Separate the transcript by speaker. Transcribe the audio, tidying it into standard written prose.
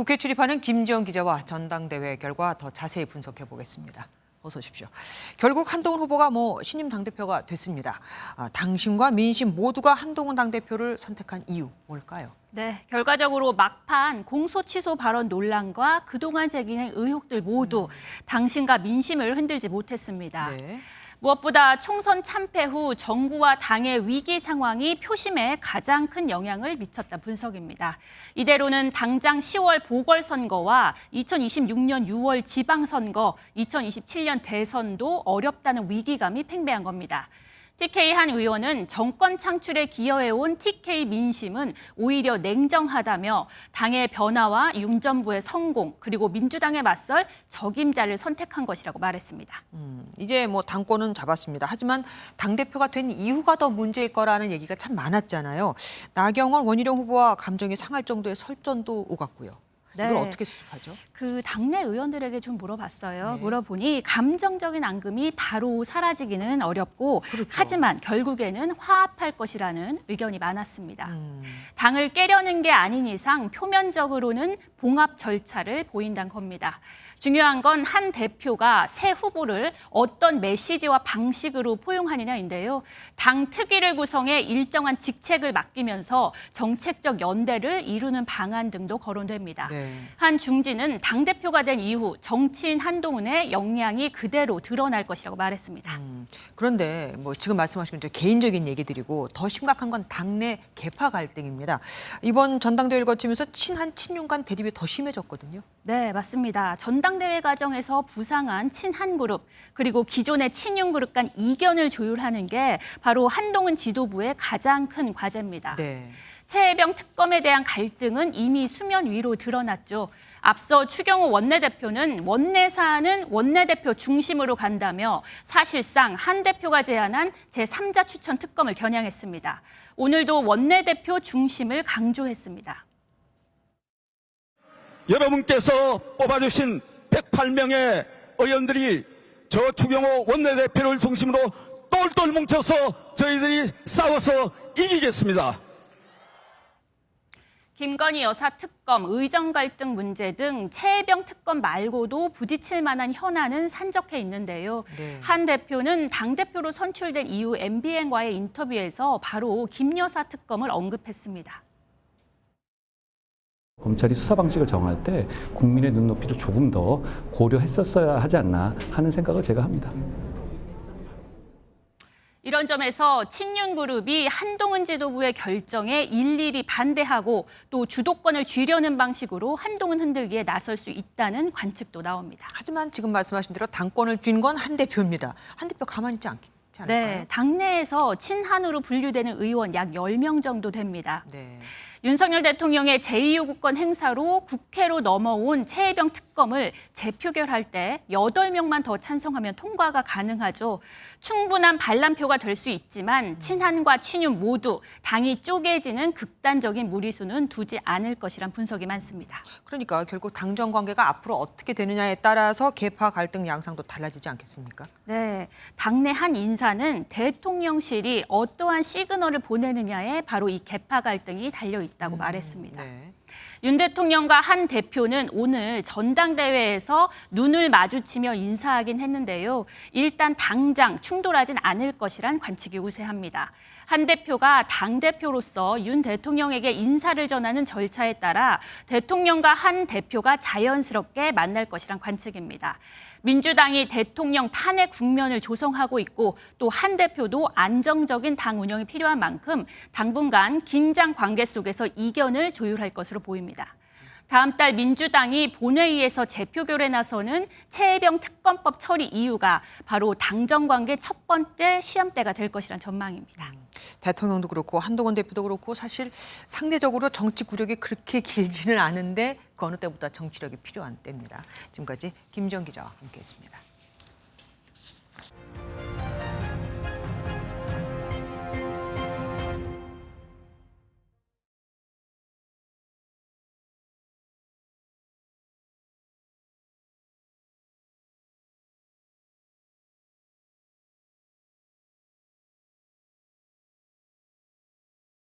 Speaker 1: 국회 출입하는 김지영 기자와 전당대회 결과 더 자세히 분석해 보겠습니다. 어서 오십시오. 결국 한동훈 후보가 신임 당대표가 됐습니다. 당심과 민심 모두가 한동훈 당대표를 선택한 이유 뭘까요?
Speaker 2: 네, 결과적으로 막판 공소 취소 발언 논란과 그동안 제기된 의혹들 모두 당심과 민심을 흔들지 못했습니다.
Speaker 1: 네.
Speaker 2: 무엇보다 총선 참패 후 정부와 당의 위기 상황이 표심에 가장 큰 영향을 미쳤다 분석입니다. 이대로는 당장 10월 보궐선거와 2026년 6월 지방선거, 2027년 대선도 어렵다는 위기감이 팽배한 겁니다. TK 한 의원은 정권 창출에 기여해온 TK 민심은 오히려 냉정하다며 당의 변화와 윤 정부의 성공 그리고 민주당에 맞설 적임자를 선택한 것이라고 말했습니다.
Speaker 1: 이제 당권은 잡았습니다. 하지만 당대표가 된 이후가 더 문제일 거라는 얘기가 참 많았잖아요. 나경원, 원희룡 후보와 감정이 상할 정도의 설전도 오갔고요. 이걸
Speaker 2: 네.
Speaker 1: 어떻게 수습하죠?
Speaker 2: 그 당내 의원들에게 좀 물어봤어요.
Speaker 1: 네.
Speaker 2: 물어보니 감정적인 앙금이 바로 사라지기는 어렵고
Speaker 1: 그렇죠.
Speaker 2: 하지만 결국에는 화합할 것이라는 의견이 많았습니다. 당을 깨려는 게 아닌 이상 표면적으로는 봉합 절차를 보인다는 겁니다. 중요한 건 한 대표가 새 후보를 어떤 메시지와 방식으로 포용하느냐인데요. 당 특위를 구성해 일정한 직책을 맡기면서 정책적 연대를 이루는 방안 등도 거론됩니다.
Speaker 1: 네.
Speaker 2: 한 중진은 당대표가 된 이후 정치인 한동훈의 역량이 그대로 드러날 것이라고 말했습니다.
Speaker 1: 그런데 지금 말씀하신 건 개인적인 얘기들이고 더 심각한 건 당내 계파 갈등입니다. 이번 전당대회를 거치면서 친한 친윤 간 대립이 더 심해졌거든요.
Speaker 2: 네, 맞습니다. 전당대회 과정에서 부상한 친한 그룹 그리고 기존의 친윤 그룹 간 이견을 조율하는 게 바로 한동훈 지도부의 가장 큰 과제입니다.
Speaker 1: 네.
Speaker 2: 최혜병 특검에 대한 갈등은 이미 수면 위로 드러났죠. 앞서 추경호 원내대표는 원내 사안은 원내대표 중심으로 간다며 사실상 한 대표가 제안한 제3자 추천 특검을 겨냥했습니다. 오늘도 원내대표 중심을 강조했습니다.
Speaker 3: 여러분께서 뽑아주신 108명의 의원들이 저 추경호 원내대표를 중심으로 똘똘 뭉쳐서 저희들이 싸워서 이기겠습니다.
Speaker 2: 김건희 여사 특검, 의정 갈등 문제 등 최혜병 특검 말고도 부딪힐 만한 현안은 산적해 있는데요.
Speaker 1: 네.
Speaker 2: 한 대표는 당대표로 선출된 이후 MBN과의 인터뷰에서 바로 김 여사 특검을 언급했습니다.
Speaker 4: 검찰이 수사 방식을 정할 때 국민의 눈높이를 조금 더 고려했었어야 하지 않나 하는 생각을 제가 합니다.
Speaker 2: 이런 점에서 친윤 그룹이 한동훈 지도부의 결정에 일일이 반대하고 또 주도권을 쥐려는 방식으로 한동훈 흔들기에 나설 수 있다는 관측도 나옵니다.
Speaker 1: 하지만 지금 말씀하신 대로 당권을 쥔 건 한 대표입니다. 한 대표 가만히 있지 않을까요?
Speaker 2: 네, 당내에서 친한으로 분류되는 의원 약 10명 정도 됩니다.
Speaker 1: 네.
Speaker 2: 윤석열 대통령의 제2요구권 행사로 국회로 넘어온 최혜병 특검을 재표결할 때 8명만 더 찬성하면 통과가 가능하죠. 충분한 반란표가 될 수 있지만 친한과 친윤 모두 당이 쪼개지는 극단적인 무리수는 두지 않을 것이란 분석이 많습니다.
Speaker 1: 그러니까 결국 당정 관계가 앞으로 어떻게 되느냐에 따라서 계파 갈등 양상도 달라지지 않겠습니까?
Speaker 2: 네, 당내 한 인사는 대통령실이 어떠한 시그널을 보내느냐에 바로 이 계파 갈등이 달려 있다고 말했습니다.
Speaker 1: 네.
Speaker 2: 윤 대통령과 한 대표는 오늘 전당대회에서 눈을 마주치며 인사하긴 했는데요. 일단 당장 충돌하진 않을 것이란 관측이 우세합니다. 한 대표가 당대표로서 윤 대통령에게 인사를 전하는 절차에 따라 대통령과 한 대표가 자연스럽게 만날 것이란 관측입니다. 민주당이 대통령 탄핵 국면을 조성하고 있고 또 한 대표도 안정적인 당 운영이 필요한 만큼 당분간 긴장 관계 속에서 이견을 조율할 것으로 보입니다. 다음 달 민주당이 본회의에서 재표결에 나서는 최혜병 특검법 처리 이유가 바로 당정 관계 첫 번째 시험대가 될 것이란 전망입니다.
Speaker 1: 대통령도 그렇고 한동훈 대표도 그렇고 사실 상대적으로 정치 구력이 그렇게 길지는 않은데 그 어느 때보다 정치력이 필요한 때입니다. 지금까지 김지영 기자와 함께했습니다.